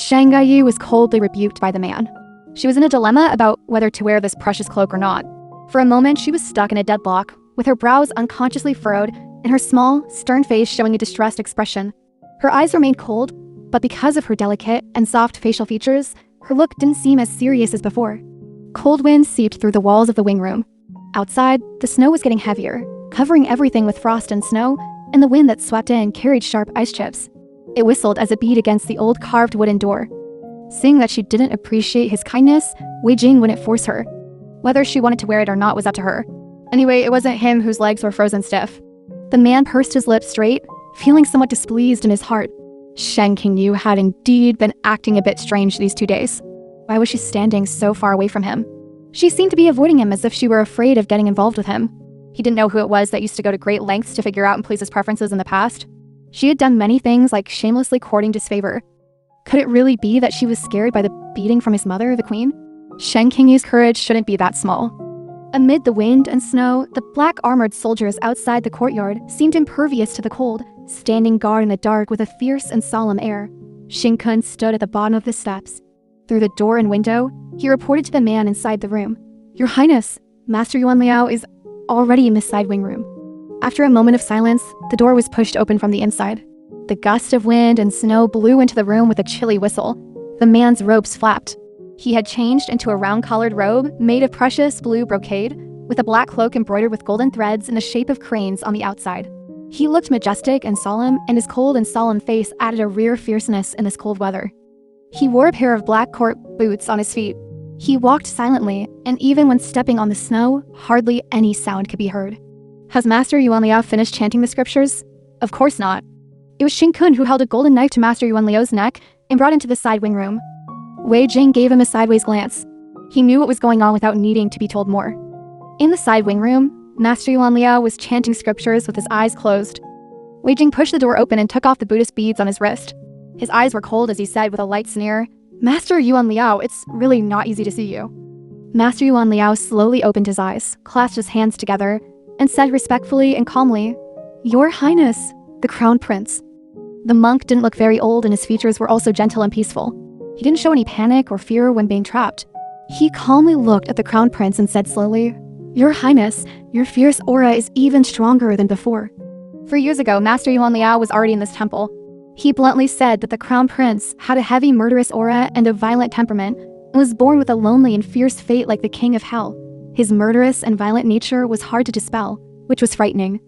Sheng Jiaoyu was coldly rebuked by the man. She was in a dilemma about whether to wear this precious cloak or not. For a moment, she was stuck in a deadlock, with her brows unconsciously furrowed and her small, stern face showing a distressed expression. Her eyes remained cold, but because of her delicate and soft facial features, her look didn't seem as serious as before. Cold wind seeped through the walls of the wing room. Outside, the snow was getting heavier, covering everything with frost and snow, and the wind that swept in carried sharp ice chips. It whistled as it beat against the old carved wooden door. Seeing that she didn't appreciate his kindness, Wei Jing wouldn't force her. Whether she wanted to wear it or not was up to her. Anyway, it wasn't him whose legs were frozen stiff. The man pursed his lips straight, feeling somewhat displeased in his heart. Sheng Jiaoyu had indeed been acting a bit strange these 2 days. Why was she standing so far away from him? She seemed to be avoiding him as if she were afraid of getting involved with him. He didn't know who it was that used to go to great lengths to figure out and please his preferences in the past. She had done many things like shamelessly courting disfavor. Could it really be that she was scared by the beating from his mother, the queen? Sheng Jiaoyu's courage shouldn't be that small. Amid the wind and snow, the black armored soldiers outside the courtyard seemed impervious to the cold, standing guard in the dark with a fierce and solemn air. Xing Kun stood at the bottom of the steps. Through the door and window, he reported to the man inside the room. "Your Highness, Master Yuan Liao is already in the side wing room." After a moment of silence, the door was pushed open from the inside. The gust of wind and snow blew into the room with a chilly whistle. The man's robes flapped. He had changed into a round-collared robe made of precious blue brocade, with a black cloak embroidered with golden threads in the shape of cranes on the outside. He looked majestic and solemn, and his cold and solemn face added a rare fierceness in this cold weather. He wore a pair of black court boots on his feet. He walked silently, and even when stepping on the snow, hardly any sound could be heard. Has Master Yuan Liao finished chanting the scriptures? Of course not. It was Xing Kun who held a golden knife to Master Yuan Liao's neck and brought him to the side wing room. Wei Jing gave him a sideways glance. He knew what was going on without needing to be told more. In the side wing room, Master Yuan Liao was chanting scriptures with his eyes closed. Wei Jing pushed the door open and took off the Buddhist beads on his wrist. His eyes were cold as he said with a light sneer, "Master Yuan Liao, it's really not easy to see you." Master Yuan Liao slowly opened his eyes, clasped his hands together, and said respectfully and calmly, "Your Highness, the Crown Prince." The monk didn't look very old, and his features were also gentle and peaceful. He didn't show any panic or fear when being trapped. He calmly looked at the Crown Prince and said slowly, "Your Highness, your fierce aura is even stronger than before." 3 years ago, Master Yuan Liao was already in this temple. He bluntly said that the Crown Prince had a heavy murderous aura and a violent temperament, and was born with a lonely and fierce fate like the King of Hell. His murderous and violent nature was hard to dispel, which was frightening.